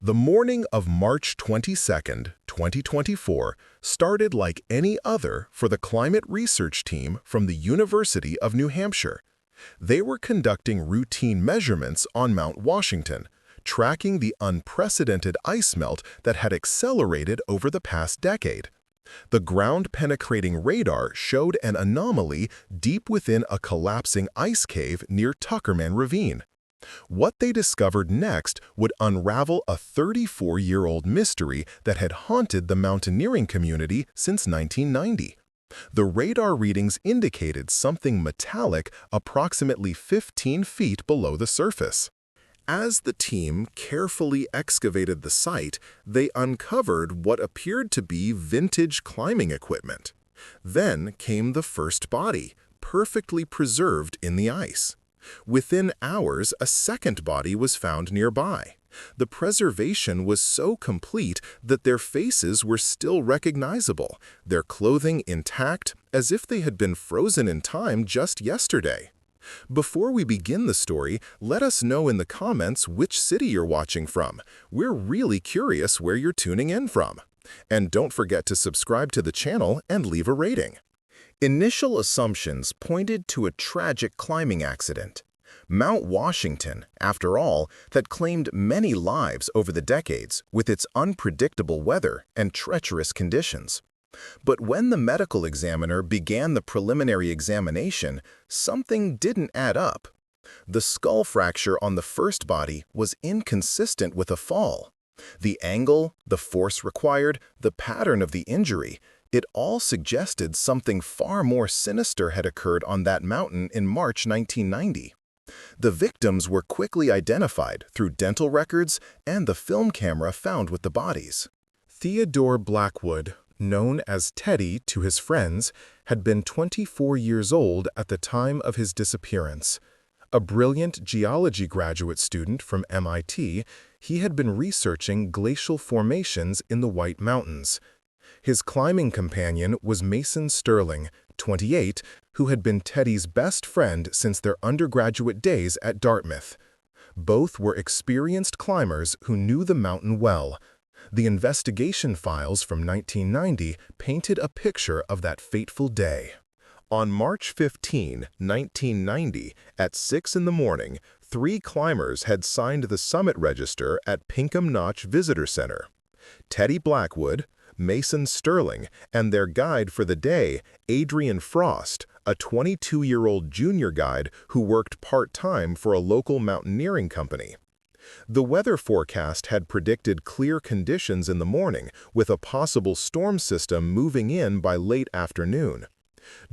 The morning of March 22nd, 2024, started like any other for the climate research team from the University of New Hampshire. They were conducting routine measurements on Mount Washington, tracking the unprecedented ice melt that had accelerated over the past decade. The ground-penetrating radar showed an anomaly deep within a collapsing ice cave near Tuckerman Ravine. What they discovered next would unravel a 34-year-old mystery that had haunted the mountaineering community since 1990. The radar readings indicated something metallic approximately 15 feet below the surface. As the team carefully excavated the site, they uncovered what appeared to be vintage climbing equipment. Then came the first body, perfectly preserved in the ice. Within hours, a second body was found nearby. The preservation was so complete that their faces were still recognizable, their clothing intact, as if they had been frozen in time just yesterday. Before we begin the story, let us know in the comments which city you're watching from. We're really curious where you're tuning in from. And don't forget to subscribe to the channel and leave a rating. Initial assumptions pointed to a tragic climbing accident. Mount Washington, after all, had claimed many lives over the decades with its unpredictable weather and treacherous conditions. But when the medical examiner began the preliminary examination, something didn't add up. The skull fracture on the first body was inconsistent with a fall. The angle, the force required, the pattern of the injury, it all suggested something far more sinister had occurred on that mountain in March 1990. The victims were quickly identified through dental records and the film camera found with the bodies. Theodore Blackwood, known as Teddy to his friends, had been 24 years old at the time of his disappearance. A brilliant geology graduate student from MIT, he had been researching glacial formations in the White Mountains. His climbing companion was Mason Sterling, 28, who had been Teddy's best friend since their undergraduate days at Dartmouth. Both were experienced climbers who knew the mountain well. The investigation files from 1990 painted a picture of that fateful day. On March 15, 1990, at 6 in the morning, 3 climbers had signed the summit register at Pinkham Notch Visitor Center. Teddy Blackwood, Mason Sterling, and their guide for the day, Adrian Frost, a 22-year-old junior guide who worked part-time for a local mountaineering company. The weather forecast had predicted clear conditions in the morning, with a possible storm system moving in by late afternoon.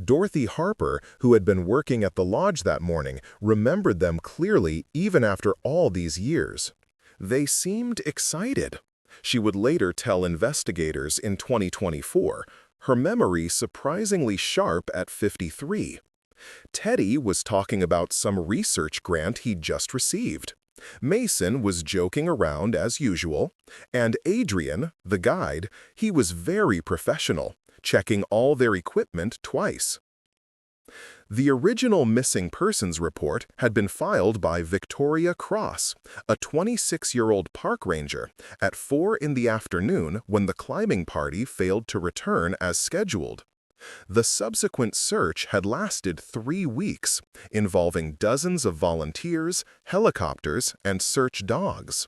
Dorothy Harper, who had been working at the lodge that morning, remembered them clearly even after all these years. They seemed excited. She would later tell investigators in 2024, her memory surprisingly sharp at 53. Teddy was talking about some research grant he'd just received. Mason was joking around as usual, and Adrian, the guide, he was very professional, checking all their equipment twice. The original missing persons report had been filed by Victoria Cross, a 26-year-old park ranger, at 4 in the afternoon when the climbing party failed to return as scheduled. The subsequent search had lasted 3 weeks, involving dozens of volunteers, helicopters, and search dogs.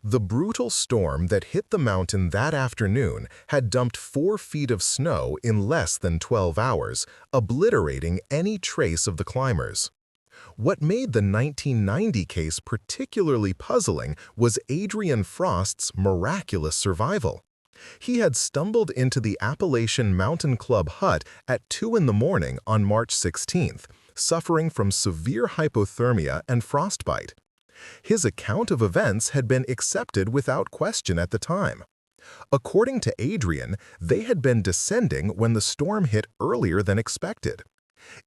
The brutal storm that hit the mountain that afternoon had dumped 4 feet of snow in less than 12 hours, obliterating any trace of the climbers. What made the 1990 case particularly puzzling was Adrian Frost's miraculous survival. He had stumbled into the Appalachian Mountain Club hut at 2 in the morning on March 16th, suffering from severe hypothermia and frostbite. His account of events had been accepted without question at the time. According to Adrian, they had been descending when the storm hit earlier than expected.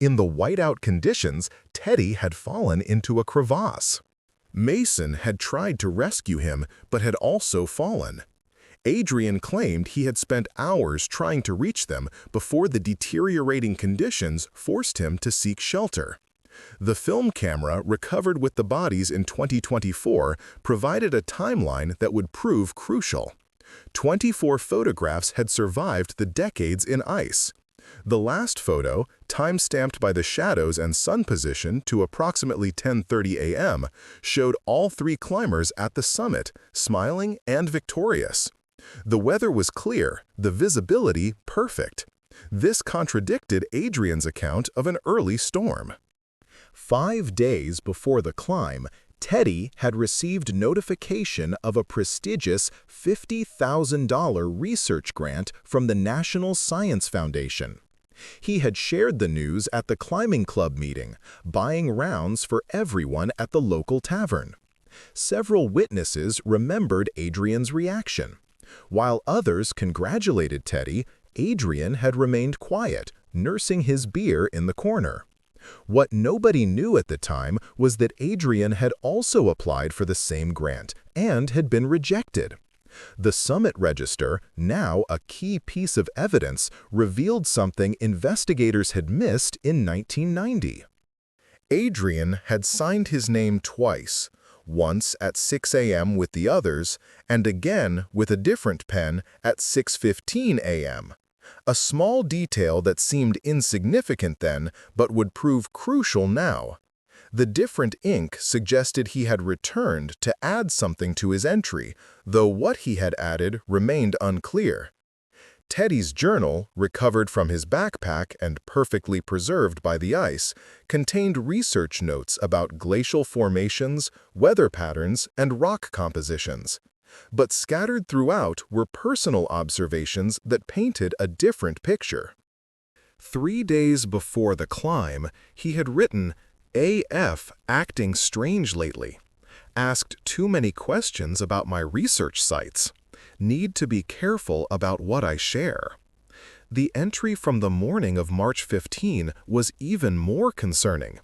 In the whiteout conditions, Teddy had fallen into a crevasse. Mason had tried to rescue him, but had also fallen. Adrian claimed he had spent hours trying to reach them before the deteriorating conditions forced him to seek shelter. The film camera recovered with the bodies in 2024 provided a timeline that would prove crucial. 24 photographs had survived the decades in ice. The last photo, time-stamped by the shadows and sun position to approximately 10:30 a.m., showed all three climbers at the summit, smiling and victorious. The weather was clear, the visibility perfect. This contradicted Adrian's account of an early storm. 5 days before the climb, Teddy had received notification of a prestigious $50,000 research grant from the National Science Foundation. He had shared the news at the climbing club meeting, buying rounds for everyone at the local tavern. Several witnesses remembered Adrian's reaction. While others congratulated Teddy, Adrian had remained quiet, nursing his beer in the corner. What nobody knew at the time was that Adrian had also applied for the same grant and had been rejected. The Summit Register, now a key piece of evidence, revealed something investigators had missed in 1990. Adrian had signed his name twice, once at 6 a.m. with the others, and again with a different pen at 6:15 a.m. A small detail that seemed insignificant then, but would prove crucial now. The different ink suggested he had returned to add something to his entry, though what he had added remained unclear. Teddy's journal, recovered from his backpack and perfectly preserved by the ice, contained research notes about glacial formations, weather patterns, and rock compositions. But scattered throughout were personal observations that painted a different picture. 3 days before the climb, he had written, "AF acting strange lately. Asked too many questions about my research sites. Need to be careful about what I share." The entry from the morning of March 15 was even more concerning.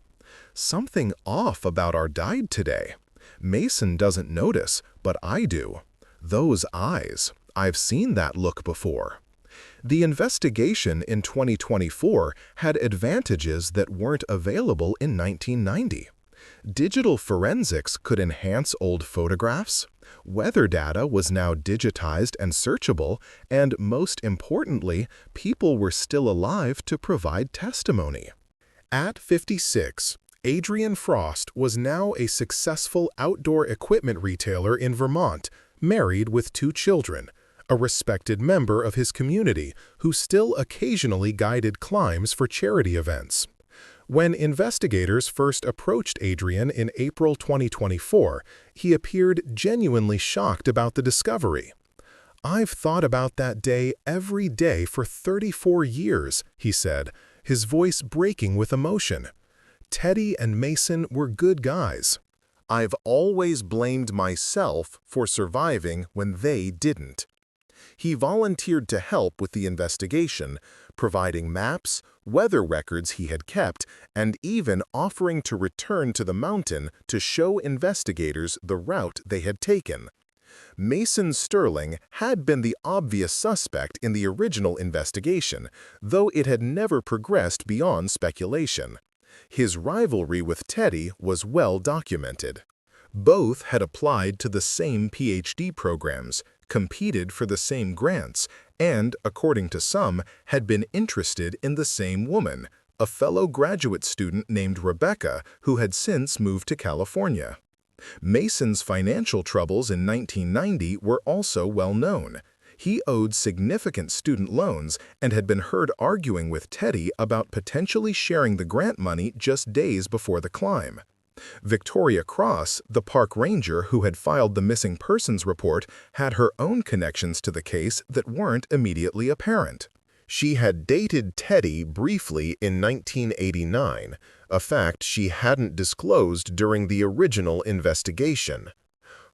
"Something off about our guide today. Mason doesn't notice, but I do. Those eyes, I've seen that look before." The investigation in 2024 had advantages that weren't available in 1990. Digital forensics could enhance old photographs. Weather data was now digitized and searchable, and most importantly, people were still alive to provide testimony. At 56, Adrian Frost was now a successful outdoor equipment retailer in Vermont, married with 2 children, a respected member of his community who still occasionally guided climbs for charity events. When investigators first approached Adrian in April 2024, he appeared genuinely shocked about the discovery. "I've thought about that day every day for 34 years, he said, his voice breaking with emotion. "Teddy and Mason were good guys. I've always blamed myself for surviving when they didn't." He volunteered to help with the investigation, providing maps, weather records he had kept, and even offering to return to the mountain to show investigators the route they had taken. Mason Sterling had been the obvious suspect in the original investigation, though it had never progressed beyond speculation. His rivalry with Teddy was well documented. Both had applied to the same PhD programs, competed for the same grants, and, according to some, had been interested in the same woman, a fellow graduate student named Rebecca who had since moved to California. Mason's financial troubles in 1990 were also well known. He owed significant student loans and had been heard arguing with Teddy about potentially sharing the grant money just days before the climb. Victoria Cross, the park ranger who had filed the missing persons report, had her own connections to the case that weren't immediately apparent. She had dated Teddy briefly in 1989, a fact she hadn't disclosed during the original investigation.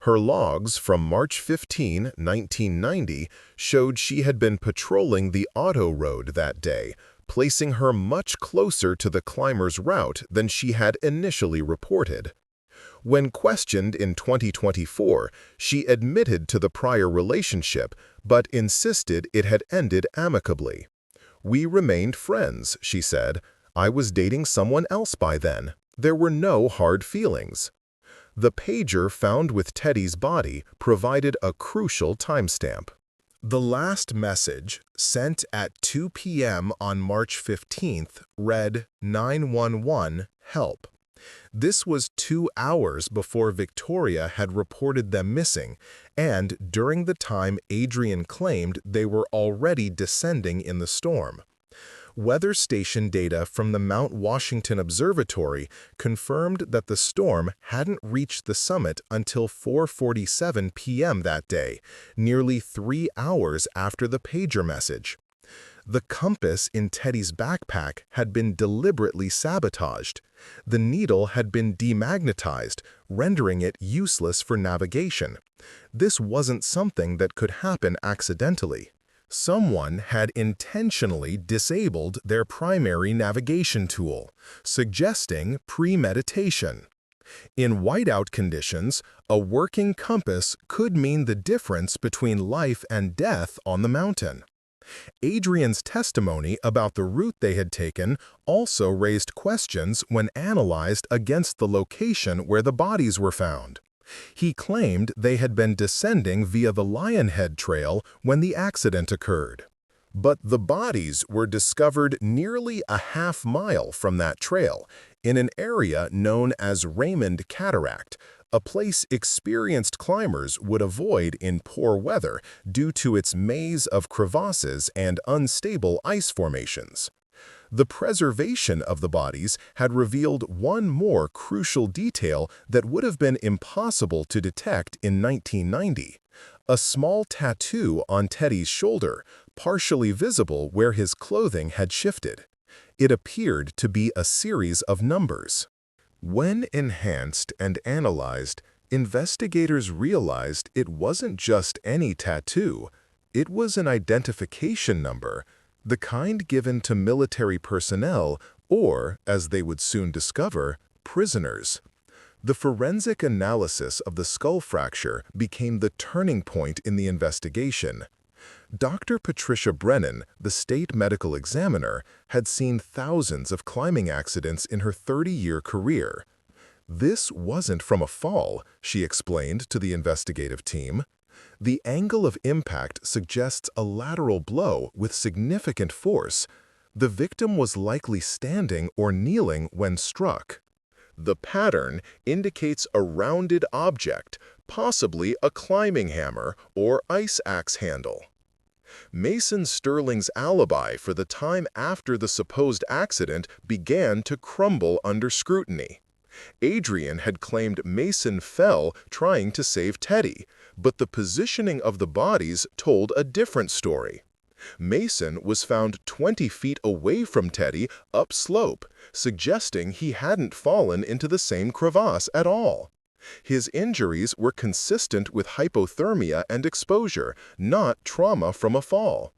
Her logs from March 15, 1990, showed she had been patrolling the auto road that day, placing her much closer to the climber's route than she had initially reported. When questioned in 2024, she admitted to the prior relationship, but insisted it had ended amicably. "We remained friends," she said. "I was dating someone else by then. There were no hard feelings. The pager found with Teddy's body provided a crucial timestamp. The last message, sent at 2 p.m. on March 15th, read 911 help. This was 2 hours before Victoria had reported them missing, and during the time Adrian claimed they were already descending in the storm. Weather station data from the Mount Washington Observatory confirmed that the storm hadn't reached the summit until 4:47 p.m. that day, nearly 3 hours after the pager message. The compass in Teddy's backpack had been deliberately sabotaged. The needle had been demagnetized, rendering it useless for navigation. This wasn't something that could happen accidentally. Someone had intentionally disabled their primary navigation tool, suggesting premeditation. In whiteout conditions, a working compass could mean the difference between life and death on the mountain. Adrian's testimony about the route they had taken also raised questions when analyzed against the location where the bodies were found. He claimed they had been descending via the Lionhead Trail when the accident occurred. But the bodies were discovered nearly a half-mile from that trail, in an area known as Raymond Cataract, a place experienced climbers would avoid in poor weather due to its maze of crevasses and unstable ice formations. The preservation of the bodies had revealed one more crucial detail that would have been impossible to detect in 1990. A small tattoo on Teddy's shoulder, partially visible where his clothing had shifted. It appeared to be a series of numbers. When enhanced and analyzed, investigators realized it wasn't just any tattoo. It was an identification number, the kind given to military personnel or, as they would soon discover, prisoners. The forensic analysis of the skull fracture became the turning point in the investigation. Dr. Patricia Brennan, the state medical examiner, had seen thousands of climbing accidents in her 30-year career. This wasn't from a fall, she explained to the investigative team. The angle of impact suggests a lateral blow with significant force. The victim was likely standing or kneeling when struck. The pattern indicates a rounded object, possibly a climbing hammer or ice axe handle. Mason Sterling's alibi for the time after the supposed accident began to crumble under scrutiny. Adrian had claimed Mason fell trying to save Teddy, but the positioning of the bodies told a different story. Mason was found 20 feet away from Teddy upslope, suggesting he hadn't fallen into the same crevasse at all. His injuries were consistent with hypothermia and exposure, not trauma from a fall.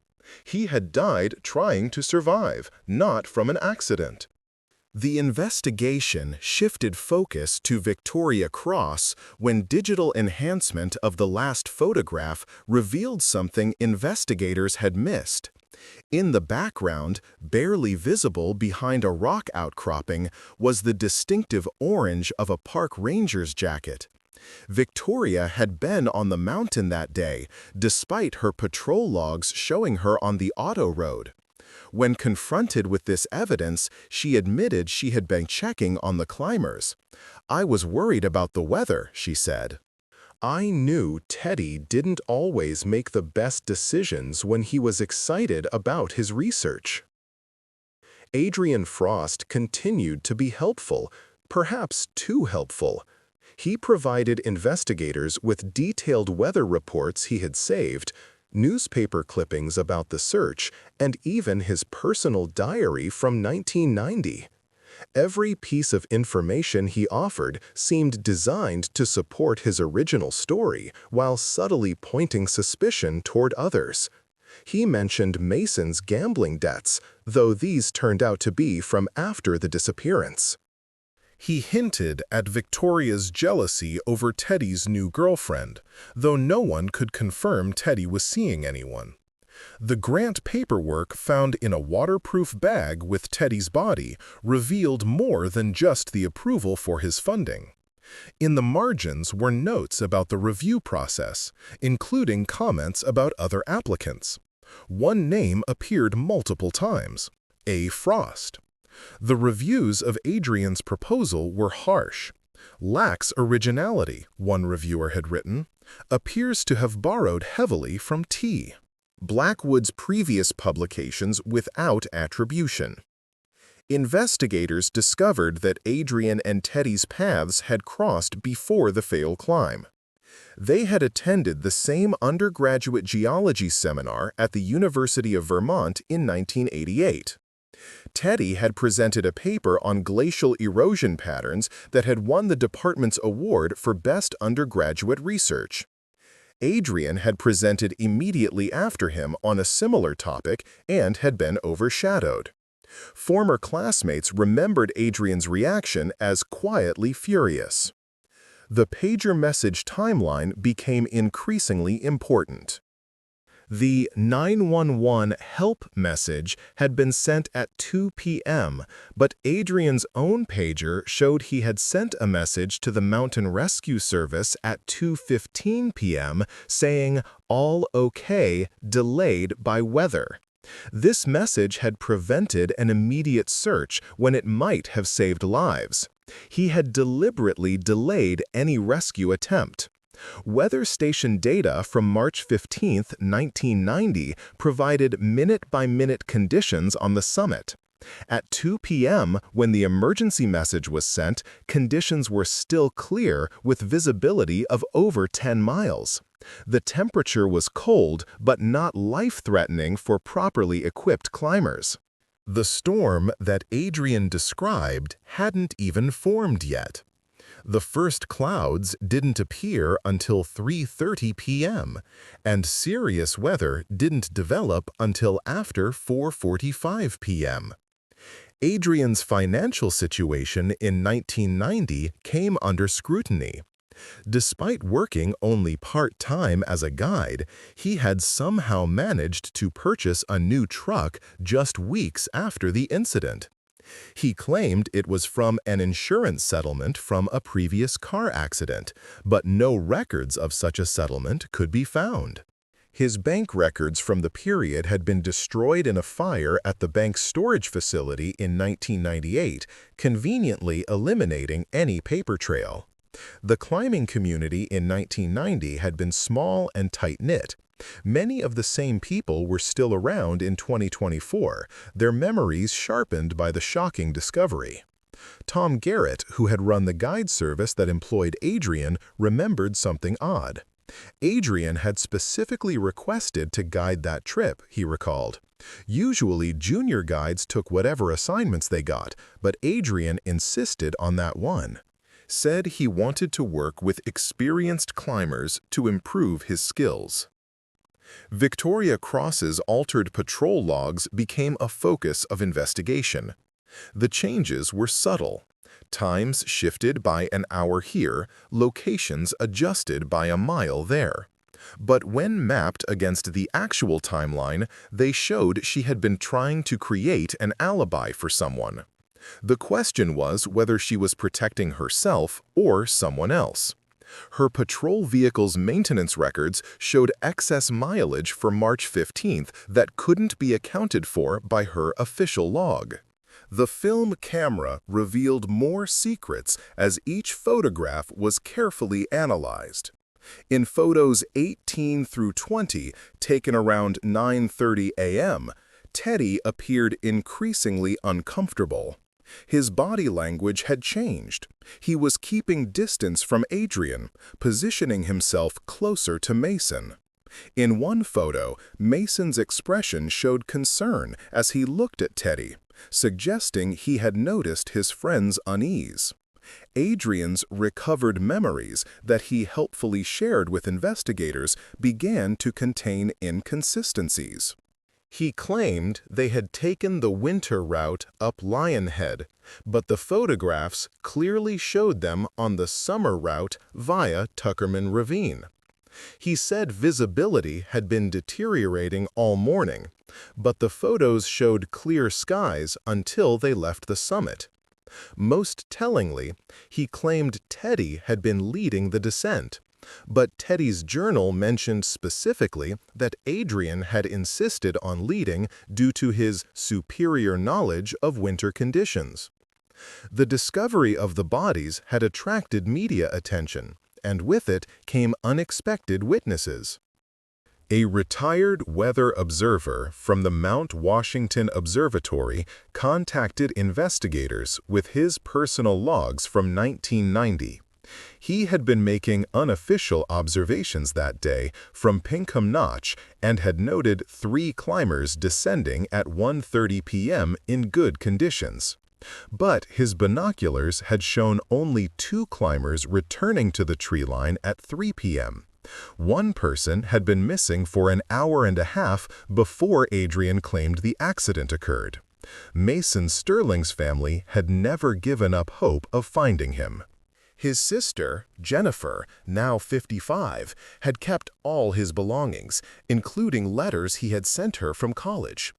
He had died trying to survive, not from an accident. The investigation shifted focus to Victoria Cross when digital enhancement of the last photograph revealed something investigators had missed. In the background, barely visible behind a rock outcropping, was the distinctive orange of a park ranger's jacket. Victoria had been on the mountain that day, despite her patrol logs showing her on the auto road. When confronted with this evidence, she admitted she had been checking on the climbers. "I was worried about the weather," she said. "I knew Teddy didn't always make the best decisions when he was excited about his research." Adrian Frost continued to be helpful, perhaps too helpful. He provided investigators with detailed weather reports he had saved, newspaper clippings about the search, and even his personal diary from 1990. Every piece of information he offered seemed designed to support his original story while subtly pointing suspicion toward others. He mentioned Mason's gambling debts, though these turned out to be from after the disappearance. He hinted at Victoria's jealousy over Teddy's new girlfriend, though no one could confirm Teddy was seeing anyone. The grant paperwork found in a waterproof bag with Teddy's body revealed more than just the approval for his funding. In the margins were notes about the review process, including comments about other applicants. One name appeared multiple times: A. Frost. The reviews of Adrian's proposal were harsh. Lacks originality, one reviewer had written. Appears to have borrowed heavily from T. Blackwood's previous publications without attribution. Investigators discovered that Adrian and Teddy's paths had crossed before the failed climb. They had attended the same undergraduate geology seminar at the University of Vermont in 1988. Teddy had presented a paper on glacial erosion patterns that had won the department's award for best undergraduate research. Adrian had presented immediately after him on a similar topic and had been overshadowed. Former classmates remembered Adrian's reaction as quietly furious. The pager message timeline became increasingly important. The 911 help message had been sent at 2 p.m., but Adrian's own pager showed he had sent a message to the Mountain Rescue Service at 2:15 p.m. saying, "All okay, delayed by weather." This message had prevented an immediate search when it might have saved lives. He had deliberately delayed any rescue attempt. Weather station data from March 15, 1990 provided minute-by-minute conditions on the summit. At 2 p.m., when the emergency message was sent, conditions were still clear with visibility of over 10 miles. The temperature was cold but not life-threatening for properly equipped climbers. The storm that Adrian described hadn't even formed yet. The first clouds didn't appear until 3:30 p.m., and serious weather didn't develop until after 4:45 p.m. Adrian's financial situation in 1990 came under scrutiny. Despite working only part-time as a guide, he had somehow managed to purchase a new truck just weeks after the incident. He claimed it was from an insurance settlement from a previous car accident, but no records of such a settlement could be found. His bank records from the period had been destroyed in a fire at the bank's storage facility in 1998, conveniently eliminating any paper trail. The climbing community in 1990 had been small and tight-knit. Many of the same people were still around in 2024, their memories sharpened by the shocking discovery. Tom Garrett, who had run the guide service that employed Adrian, remembered something odd. Adrian had specifically requested to guide that trip, he recalled. Usually, junior guides took whatever assignments they got, but Adrian insisted on that one. Said he wanted to work with experienced climbers to improve his skills. Victoria Cross's altered patrol logs became a focus of investigation. The changes were subtle. Times shifted by an hour here, locations adjusted by a mile there. But when mapped against the actual timeline, they showed she had been trying to create an alibi for someone. The question was whether she was protecting herself or someone else. Her patrol vehicle's maintenance records showed excess mileage for March 15th that couldn't be accounted for by her official log. The film camera revealed more secrets as each photograph was carefully analyzed. In photos 18 through 20, taken around 9:30 a.m., Teddy appeared increasingly uncomfortable. His body language had changed. He was keeping distance from Adrian, positioning himself closer to Mason. In one photo, Mason's expression showed concern as he looked at Teddy, suggesting he had noticed his friend's unease. Adrian's recovered memories that he helpfully shared with investigators began to contain inconsistencies. He claimed they had taken the winter route up Lionhead, but the photographs clearly showed them on the summer route via Tuckerman Ravine. He said visibility had been deteriorating all morning, but the photos showed clear skies until they left the summit. Most tellingly, he claimed Teddy had been leading the descent, but Teddy's journal mentioned specifically that Adrian had insisted on leading due to his superior knowledge of winter conditions. The discovery of the bodies had attracted media attention, and with it came unexpected witnesses. A retired weather observer from the Mount Washington Observatory contacted investigators with his personal logs from 1990. He had been making unofficial observations that day from Pinkham Notch and had noted 3 climbers descending at 1:30 p.m. in good conditions. But his binoculars had shown only 2 climbers returning to the tree line at 3 p.m. One person had been missing for an hour and a half before Adrian claimed the accident occurred. Mason Sterling's family had never given up hope of finding him. His sister, Jennifer, now 55, had kept all his belongings, including letters he had sent her from college.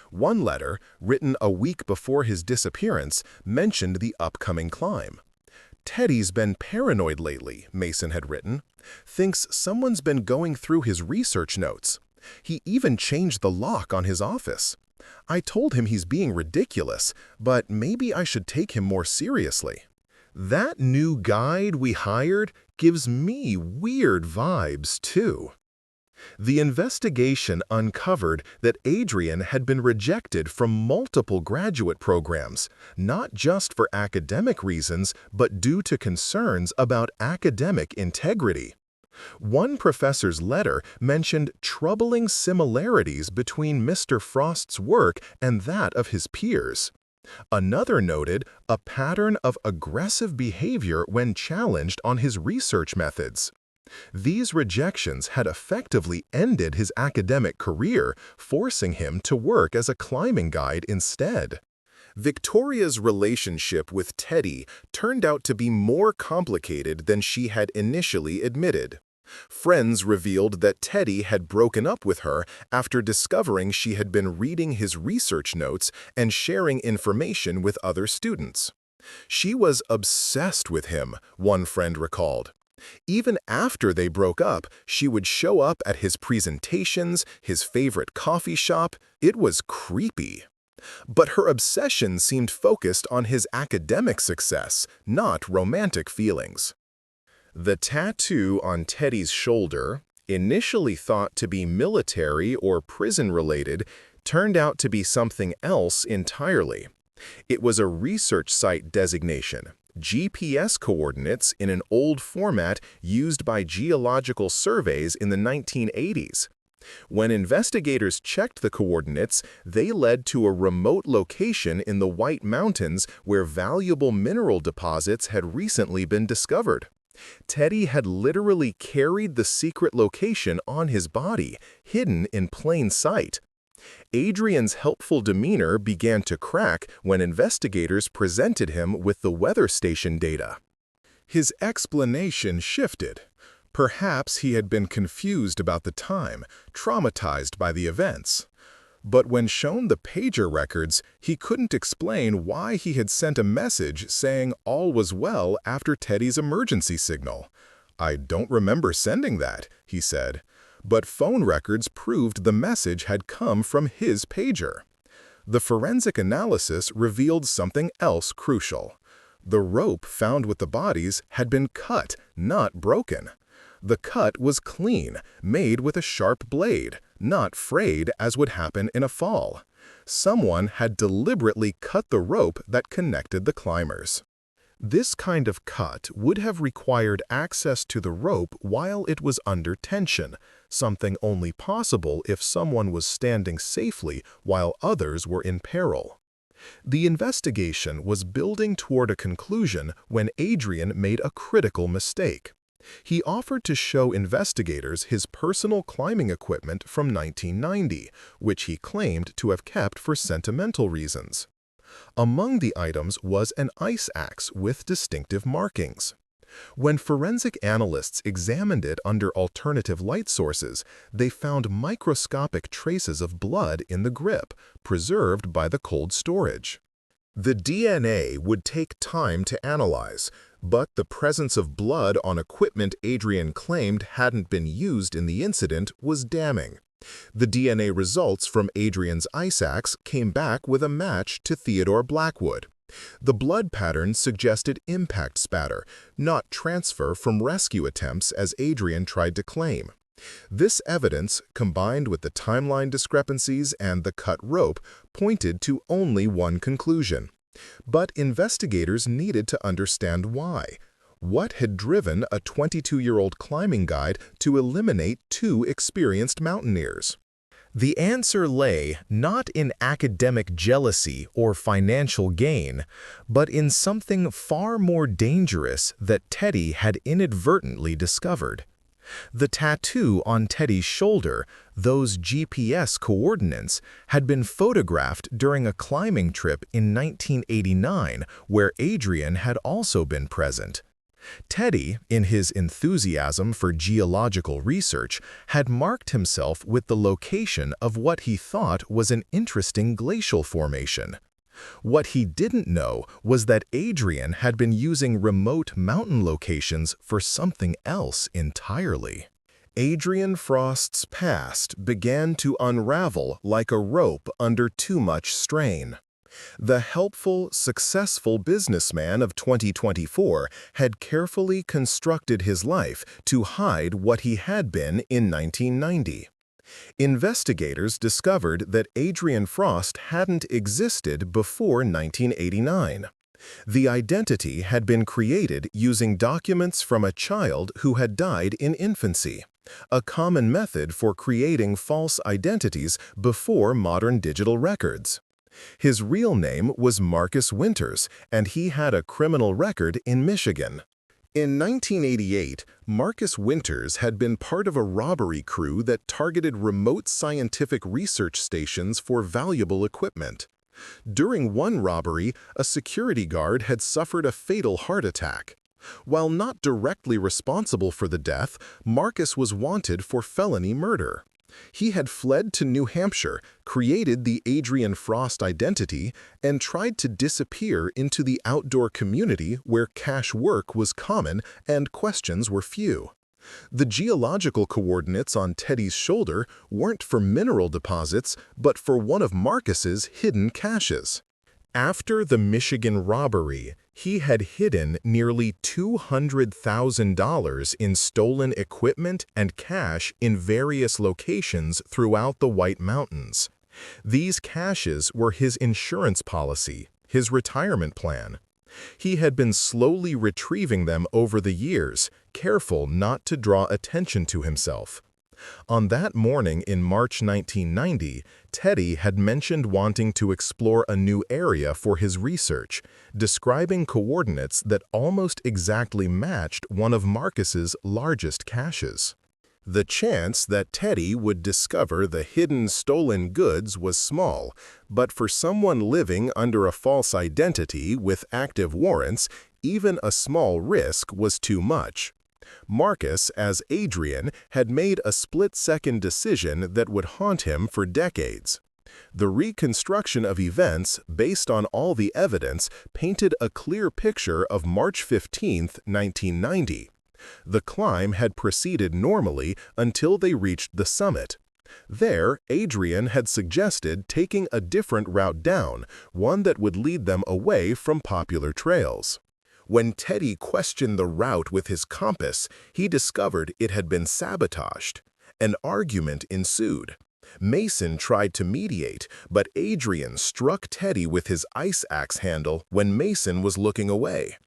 One letter, written a week before his disappearance, mentioned the upcoming climb. "Teddy's been paranoid lately," Mason had written. "Thinks someone's been going through his research notes. He even changed the lock on his office. I told him he's being ridiculous, but maybe I should take him more seriously. That new guide we hired gives me weird vibes, too." The investigation uncovered that Adrian had been rejected from multiple graduate programs, not just for academic reasons, but due to concerns about academic integrity. One professor's letter mentioned troubling similarities between Mr. Frost's work and that of his peers. Another noted a pattern of aggressive behavior when challenged on his research methods. These rejections had effectively ended his academic career, forcing him to work as a climbing guide instead. Victoria's relationship with Teddy turned out to be more complicated than she had initially admitted. Friends revealed that Teddy had broken up with her after discovering she had been reading his research notes and sharing information with other students. She was obsessed with him, one friend recalled. Even after they broke up, she would show up at his presentations, his favorite coffee shop. It was creepy. But her obsession seemed focused on his academic success, not romantic feelings. The tattoo on Teddy's shoulder, initially thought to be military or prison-related, turned out to be something else entirely. It was a research site designation, GPS coordinates in an old format used by geological surveys in the 1980s. When investigators checked the coordinates, they led to a remote location in the White Mountains where valuable mineral deposits had recently been discovered. Teddy had literally carried the secret location on his body, hidden in plain sight. Adrian's helpful demeanor began to crack when investigators presented him with the weather station data. His explanation shifted. Perhaps he had been confused about the time, traumatized by the events. But when shown the pager records, he couldn't explain why he had sent a message saying all was well after Teddy's emergency signal. "I don't remember sending that," he said. But phone records proved the message had come from his pager. The forensic analysis revealed something else crucial. The rope found with the bodies had been cut, not broken. The cut was clean, made with a sharp blade, not frayed as would happen in a fall. Someone had deliberately cut the rope that connected the climbers. This kind of cut would have required access to the rope while it was under tension, something only possible if someone was standing safely while others were in peril. The investigation was building toward a conclusion when Adrian made a critical mistake. He offered to show investigators his personal climbing equipment from 1990, which he claimed to have kept for sentimental reasons. Among the items was an ice axe with distinctive markings. When forensic analysts examined it under alternative light sources, they found microscopic traces of blood in the grip, preserved by the cold storage. The DNA would take time to analyze, but the presence of blood on equipment Adrian claimed hadn't been used in the incident was damning. The DNA results from Adrian's ice axe came back with a match to Theodore Blackwood. The blood pattern suggested impact spatter, not transfer from rescue attempts as Adrian tried to claim. This evidence, combined with the timeline discrepancies and the cut rope, pointed to only one conclusion. But investigators needed to understand why. What had driven a 22-year-old climbing guide to eliminate two experienced mountaineers? The answer lay not in academic jealousy or financial gain, but in something far more dangerous that Teddy had inadvertently discovered. The tattoo on Teddy's shoulder, those GPS coordinates, had been photographed during a climbing trip in 1989 where Adrian had also been present. Teddy, in his enthusiasm for geological research, had marked himself with the location of what he thought was an interesting glacial formation. What he didn't know was that Adrian had been using remote mountain locations for something else entirely. Adrian Frost's past began to unravel like a rope under too much strain. The helpful, successful businessman of 2024 had carefully constructed his life to hide what he had been in 1990. Investigators discovered that Adrian Frost hadn't existed before 1989. The identity had been created using documents from a child who had died in infancy, a common method for creating false identities before modern digital records. His real name was Marcus Winters, and he had a criminal record in Michigan. In 1988, Marcus Winters had been part of a robbery crew that targeted remote scientific research stations for valuable equipment. During one robbery, a security guard had suffered a fatal heart attack. While not directly responsible for the death, Marcus was wanted for felony murder. He had fled to New Hampshire, created the Adrian Frost identity, and tried to disappear into the outdoor community where cash work was common and questions were few. The geological coordinates on Teddy's shoulder weren't for mineral deposits, but for one of Marcus's hidden caches. After the Michigan robbery, he had hidden nearly $200,000 in stolen equipment and cash in various locations throughout the White Mountains. These caches were his insurance policy, his retirement plan. He had been slowly retrieving them over the years, careful not to draw attention to himself. On that morning in March 1990, Teddy had mentioned wanting to explore a new area for his research, describing coordinates that almost exactly matched one of Marcus's largest caches. The chance that Teddy would discover the hidden stolen goods was small, but for someone living under a false identity with active warrants, even a small risk was too much. Marcus, as Adrian, had made a split-second decision that would haunt him for decades. The reconstruction of events, based on all the evidence, painted a clear picture of March 15, 1990. The climb had proceeded normally until they reached the summit. There, Adrian had suggested taking a different route down, one that would lead them away from popular trails. When Teddy questioned the route with his compass, he discovered it had been sabotaged. An argument ensued. Mason tried to mediate, but Adrian struck Teddy with his ice axe handle when Mason was looking away.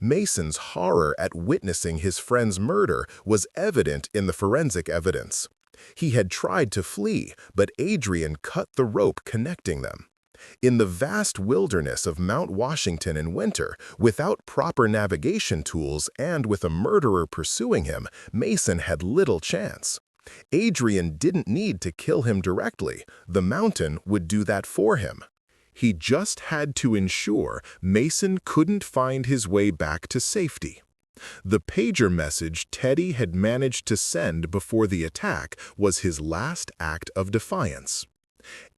Mason's horror at witnessing his friend's murder was evident in the forensic evidence. He had tried to flee, but Adrian cut the rope connecting them. In the vast wilderness of Mount Washington in winter, without proper navigation tools and with a murderer pursuing him, Mason had little chance. Adrian didn't need to kill him directly. The mountain would do that for him. He just had to ensure Mason couldn't find his way back to safety. The pager message Teddy had managed to send before the attack was his last act of defiance.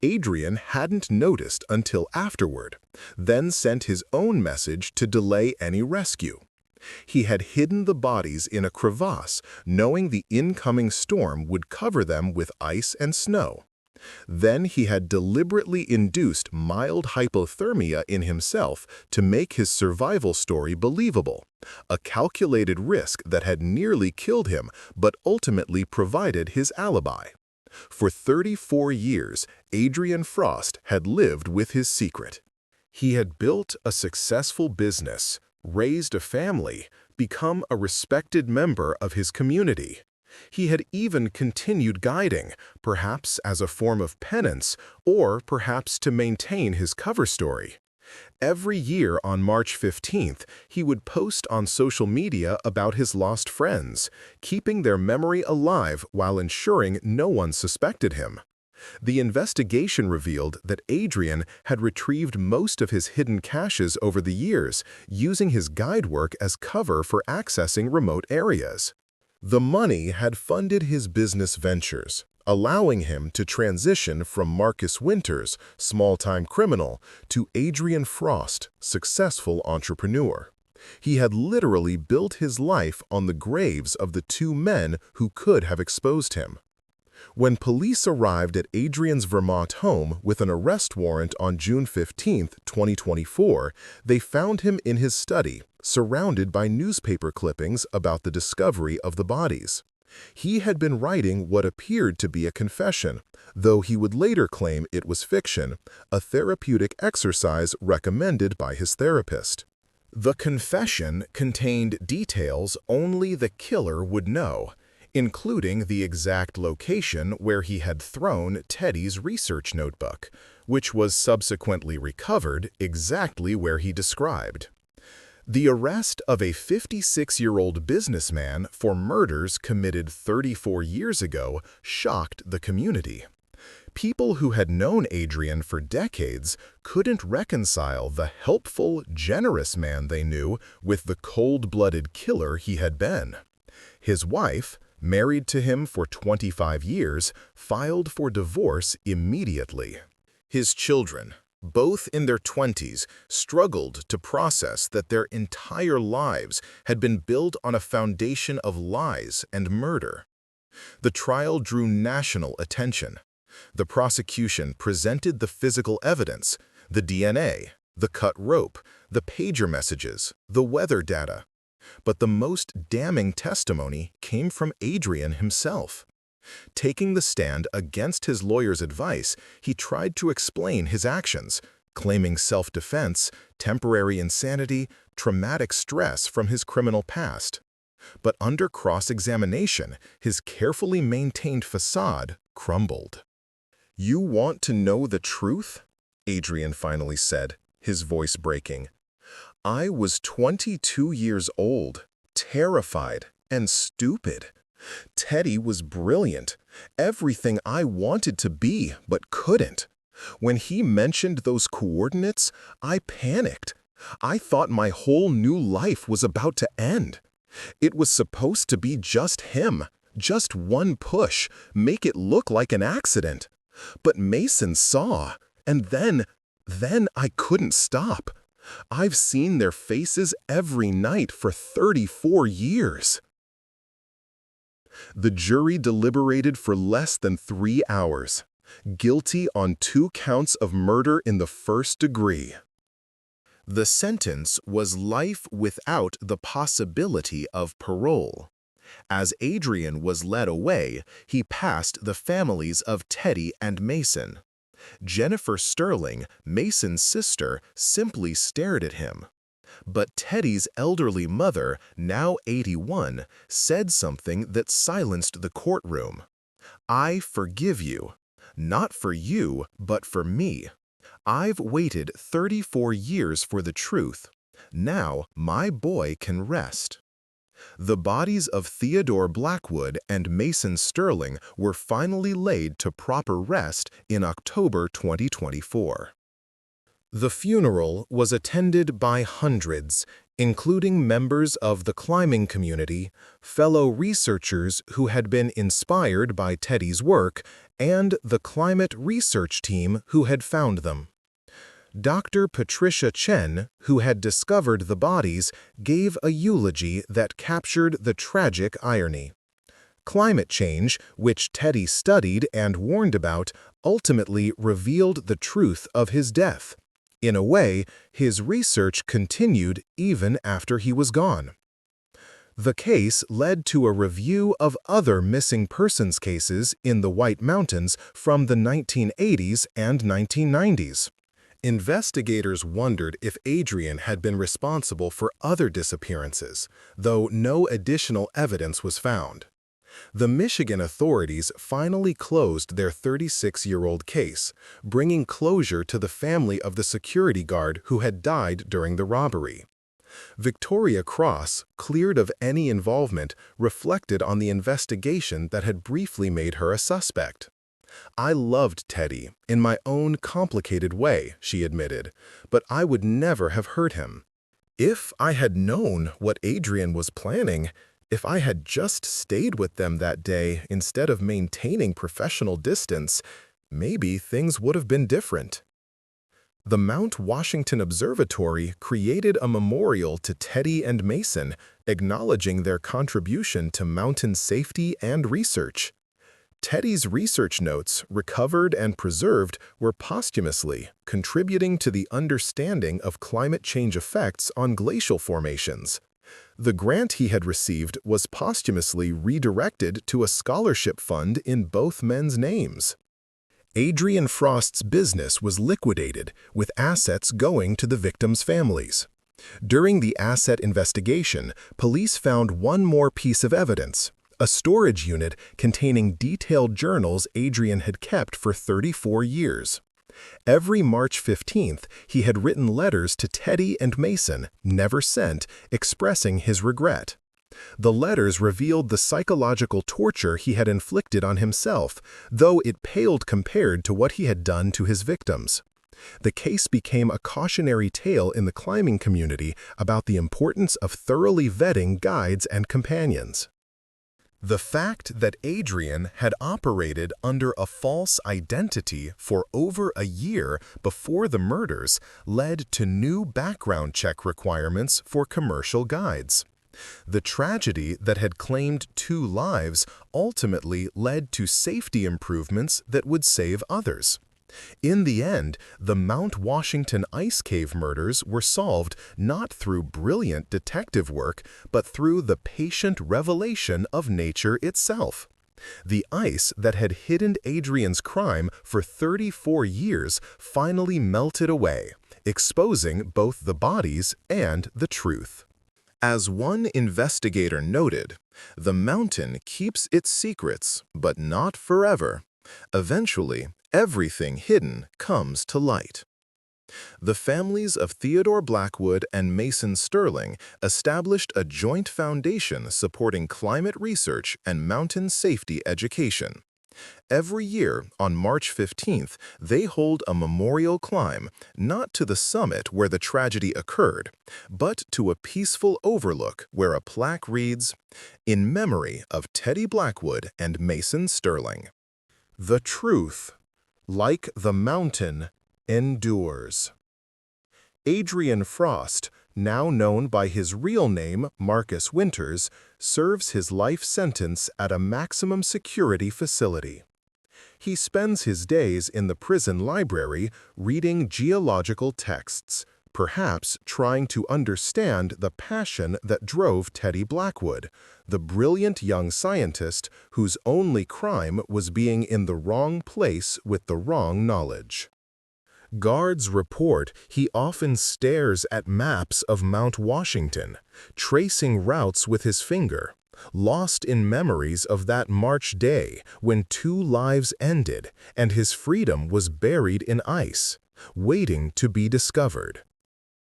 Adrian hadn't noticed until afterward, then sent his own message to delay any rescue. He had hidden the bodies in a crevasse, knowing the incoming storm would cover them with ice and snow. Then he had deliberately induced mild hypothermia in himself to make his survival story believable, a calculated risk that had nearly killed him but ultimately provided his alibi. For 34 years, Adrian Frost had lived with his secret. He had built a successful business, raised a family, become a respected member of his community. He had even continued guiding, perhaps as a form of penance, or perhaps to maintain his cover story. Every year on March 15th, he would post on social media about his lost friends, keeping their memory alive while ensuring no one suspected him. The investigation revealed that Adrian had retrieved most of his hidden caches over the years, using his guide work as cover for accessing remote areas. The money had funded his business ventures, allowing him to transition from Marcus Winters, small-time criminal, to Adrian Frost, successful entrepreneur. He had literally built his life on the graves of the two men who could have exposed him. When police arrived at Adrian's Vermont home with an arrest warrant on June 15, 2024, they found him in his study, surrounded by newspaper clippings about the discovery of the bodies. He had been writing what appeared to be a confession, though he would later claim it was fiction, a therapeutic exercise recommended by his therapist. The confession contained details only the killer would know, including the exact location where he had thrown Teddy's research notebook, which was subsequently recovered exactly where he described. The arrest of a 56-year-old businessman for murders committed 34 years ago shocked the community. People who had known Adrian for decades couldn't reconcile the helpful, generous man they knew with the cold-blooded killer he had been. His wife, married to him for 25 years, filed for divorce immediately. His children, both in their 20s, struggled to process that their entire lives had been built on a foundation of lies and murder. The trial drew national attention. The prosecution presented the physical evidence, the DNA, the cut rope, the pager messages, the weather data. But the most damning testimony came from Adrian himself. Taking the stand against his lawyer's advice, he tried to explain his actions, claiming self-defense, temporary insanity, traumatic stress from his criminal past. But under cross-examination, his carefully maintained facade crumbled. "You want to know the truth?" Adrian finally said, his voice breaking. "I was 22 years old, terrified, and stupid. Teddy was brilliant, everything I wanted to be but couldn't. When he mentioned those coordinates, I panicked. I thought my whole new life was about to end. It was supposed to be just him, just one push, make it look like an accident. But Mason saw, and then I couldn't stop. I've seen their faces every night for 34 years. The jury deliberated for less than 3 hours, guilty on 2 counts of murder in the first degree. The sentence was life without the possibility of parole. As Adrian was led away, he passed the families of Teddy and Mason. Jennifer Sterling, Mason's sister, simply stared at him. But Teddy's elderly mother, now 81, said something that silenced the courtroom. "I forgive you. Not for you, but for me. I've waited 34 years for the truth. Now my boy can rest." The bodies of Theodore Blackwood and Mason Sterling were finally laid to proper rest in October 2024. The funeral was attended by hundreds, including members of the climbing community, fellow researchers who had been inspired by Teddy's work, and the climate research team who had found them. Dr. Patricia Chen, who had discovered the bodies, gave a eulogy that captured the tragic irony. Climate change, which Teddy studied and warned about, ultimately revealed the truth of his death. In a way, his research continued even after he was gone. The case led to a review of other missing persons cases in the White Mountains from the 1980s and 1990s. Investigators wondered if Adrian had been responsible for other disappearances, though no additional evidence was found. The Michigan authorities finally closed their 36-year-old case, bringing closure to the family of the security guard who had died during the robbery. Victoria Cross, cleared of any involvement, reflected on the investigation that had briefly made her a suspect. "I loved Teddy, in my own complicated way," she admitted, "but I would never have hurt him. If I had known what Adrian was planning, if I had just stayed with them that day instead of maintaining professional distance, maybe things would have been different." The Mount Washington Observatory created a memorial to Teddy and Mason, acknowledging their contribution to mountain safety and research. Teddy's research notes, recovered and preserved, were posthumously contributing to the understanding of climate change effects on glacial formations. The grant he had received was posthumously redirected to a scholarship fund in both men's names. Adrian Frost's business was liquidated, with assets going to the victims' families. During the asset investigation, police found one more piece of evidence: a storage unit containing detailed journals Adrian had kept for 34 years. Every March 15th, he had written letters to Teddy and Mason, never sent, expressing his regret. The letters revealed the psychological torture he had inflicted on himself, though it paled compared to what he had done to his victims. The case became a cautionary tale in the climbing community about the importance of thoroughly vetting guides and companions. The fact that Adrian had operated under a false identity for over a year before the murders led to new background check requirements for commercial guides. The tragedy that had claimed 2 lives ultimately led to safety improvements that would save others. In the end, the Mount Washington Ice Cave murders were solved not through brilliant detective work, but through the patient revelation of nature itself. The ice that had hidden Adrian's crime for 34 years finally melted away, exposing both the bodies and the truth. As one investigator noted, "The mountain keeps its secrets, but not forever. Eventually, everything hidden comes to light." The families of Theodore Blackwood and Mason Sterling established a joint foundation supporting climate research and mountain safety education. Every year, on March 15th, they hold a memorial climb, not to the summit where the tragedy occurred, but to a peaceful overlook where a plaque reads, "In memory of Teddy Blackwood and Mason Sterling." The truth, like the mountain, endures. Adrian Frost, now known by his real name Marcus Winters, serves his life sentence at a maximum security facility. He spends his days in the prison library reading geological texts, perhaps trying to understand the passion that drove Teddy Blackwood, the brilliant young scientist whose only crime was being in the wrong place with the wrong knowledge. Guards report he often stares at maps of Mount Washington, tracing routes with his finger, lost in memories of that March day when 2 lives ended and his freedom was buried in ice, waiting to be discovered.